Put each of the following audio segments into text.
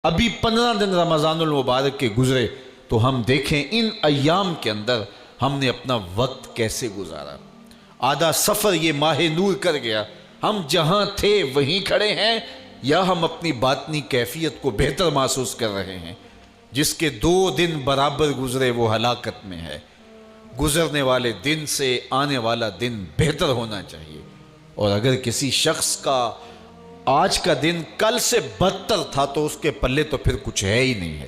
ابھی 15 دن رمضان المبارک کے گزرے تو ہم دیکھیں ان ایام کے اندر ہم نے اپنا وقت کیسے گزارا۔ آدھا سفر یہ ماہ نور کر گیا، ہم جہاں تھے وہیں کھڑے ہیں یا ہم اپنی باطنی کیفیت کو بہتر محسوس کر رہے ہیں؟ جس کے 2 دن برابر گزرے وہ ہلاکت میں ہے۔ گزرنے والے دن سے آنے والا دن بہتر ہونا چاہیے، اور اگر کسی شخص کا آج کا دن کل سے بدتر تھا تو اس کے پلے تو پھر کچھ ہے ہی نہیں ہے۔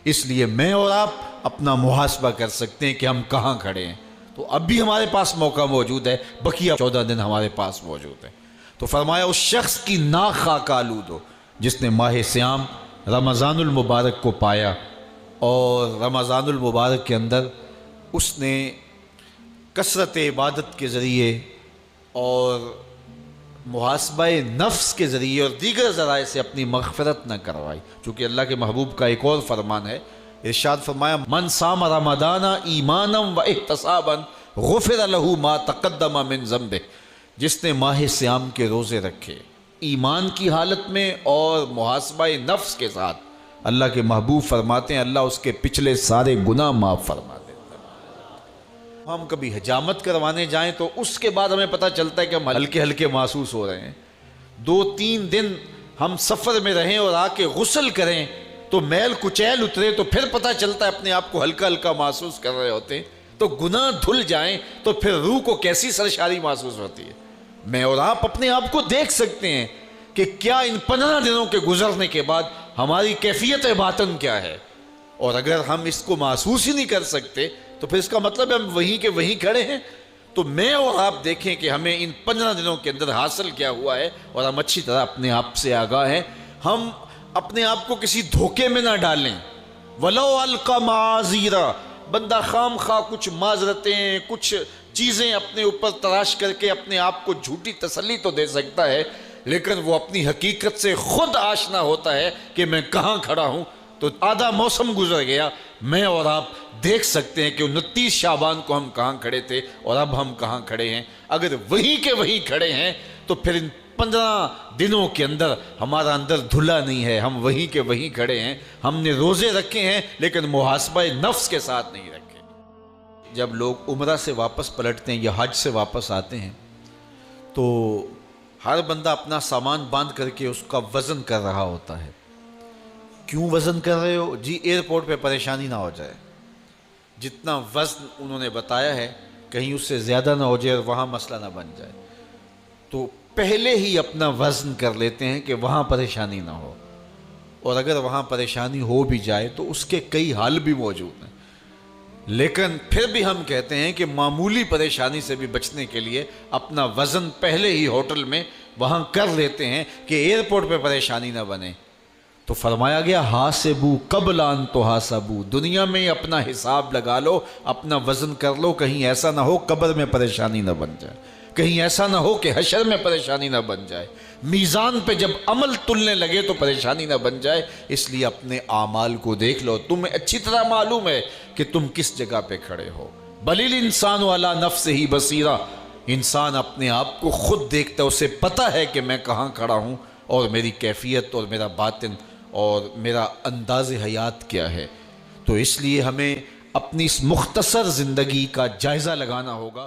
اس لیے میں اور آپ اپنا محاسبہ کر سکتے ہیں کہ ہم کہاں کھڑے ہیں۔ تو اب بھی ہمارے پاس موقع موجود ہے، بقیہ 14 دن ہمارے پاس موجود ہے۔ تو فرمایا اس شخص کی ناک خاک آلود ہو جس نے ماہ صیام رمضان المبارک کو پایا، اور رمضان المبارک کے اندر اس نے کثرت عبادت کے ذریعے اور محاسبہ نفس کے ذریعے اور دیگر ذرائع سے اپنی مغفرت نہ کروائی۔ چونکہ اللہ کے محبوب کا ایک اور فرمان ہے، ارشاد فرمایا من صام رمضان ایمانا و احتسابا غفر له ما تقدم من ذنبه، جس نے ماہ صیام کے روزے رکھے ایمان کی حالت میں اور محاسبہ نفس کے ساتھ، اللہ کے محبوب فرماتے ہیں اللہ اس کے پچھلے سارے گناہ معاف فرما دیتا ہے۔ ہم کبھی حجامت کروانے جائیں تو اس کے بعد ہمیں پتہ چلتا ہے کہ ہم ہلکے ہلکے محسوس ہو رہے ہیں۔ 2-3 دن ہم سفر میں رہیں اور آ کے غسل کریں تو میل کچیل اترے تو پھر پتہ چلتا ہے اپنے آپ کو ہلکا ہلکا محسوس کر رہے ہوتے ہیں۔ تو گناہ دھل جائیں تو پھر روح کو کیسی سرشاری محسوس ہوتی ہے۔ میں اور آپ اپنے آپ کو دیکھ سکتے ہیں کہ کیا ان 15 دنوں کے گزرنے کے بعد ہماری کیفیت باطن کیا ہے، اور اگر ہم اس کو محسوس ہی نہیں کر سکتے تو پھر اس کا مطلب ہے ہم وہیں کے وہیں کھڑے ہیں۔ تو میں اور آپ دیکھیں کہ ہمیں ان 15 دنوں کے اندر حاصل کیا ہوا ہے، اور ہم اچھی طرح اپنے آپ سے آگاہ ہیں۔ ہم اپنے آپ کو کسی دھوکے میں نہ ڈالیں۔ وَلَوْ أَلْقَى مَعَاذِيرًا، بندہ خام خواہ کچھ معذرتیں کچھ چیزیں اپنے اوپر تراش کر کے اپنے آپ کو جھوٹی تسلی تو دے سکتا ہے، لیکن وہ اپنی حقیقت سے خود آشنا ہوتا ہے کہ میں کہاں کھڑا ہوں۔ تو آدھا موسم گزر گیا، میں اور آپ دیکھ سکتے ہیں کہ 29 شعبان کو ہم کہاں کھڑے تھے اور اب ہم کہاں کھڑے ہیں۔ اگر وہیں کے وہیں کھڑے ہیں تو پھر ان 15 دنوں کے اندر ہمارا اندر دھلا نہیں ہے، ہم وہیں کے وہیں کھڑے ہیں۔ ہم نے روزے رکھے ہیں لیکن محاسبہ نفس کے ساتھ نہیں رکھے۔ جب لوگ عمرہ سے واپس پلٹتے ہیں یا حج سے واپس آتے ہیں تو ہر بندہ اپنا سامان باندھ کر کے اس کا وزن کر رہا ہوتا ہے۔ کیوں وزن کر رہے ہو؟ جی ایئرپورٹ پہ پریشانی نہ ہو جائے، جتنا وزن انہوں نے بتایا ہے کہیں اس سے زیادہ نہ ہو جائے اور وہاں مسئلہ نہ بن جائے، تو پہلے ہی اپنا وزن کر لیتے ہیں کہ وہاں پریشانی نہ ہو، اور اگر وہاں پریشانی ہو بھی جائے تو اس کے کئی حل بھی موجود ہیں۔ لیکن پھر بھی ہم کہتے ہیں کہ معمولی پریشانی سے بھی بچنے کے لیے اپنا وزن پہلے ہی ہوٹل میں وہاں کر لیتے ہیں کہ ایئرپورٹ پہ پریشانی نہ بنے۔ تو فرمایا گیا حاسبو قبل ان تحاسبو، دنیا میں اپنا حساب لگا لو، اپنا وزن کر لو، کہیں ایسا نہ ہو قبر میں پریشانی نہ بن جائے، کہیں ایسا نہ ہو کہ حشر میں پریشانی نہ بن جائے، میزان پہ جب عمل تلنے لگے تو پریشانی نہ بن جائے۔ اس لیے اپنے اعمال کو دیکھ لو، تمہیں اچھی طرح معلوم ہے کہ تم کس جگہ پہ کھڑے ہو۔ بل الانسان علی نفسہ بصیرہ، انسان اپنے آپ کو خود دیکھتا ہے، اسے پتہ ہے کہ میں کہاں کھڑا ہوں اور میری کیفیت اور میرا باطن اور میرا انداز حیات کیا ہے۔ تو اس لیے ہمیں اپنی اس مختصر زندگی کا جائزہ لگانا ہوگا۔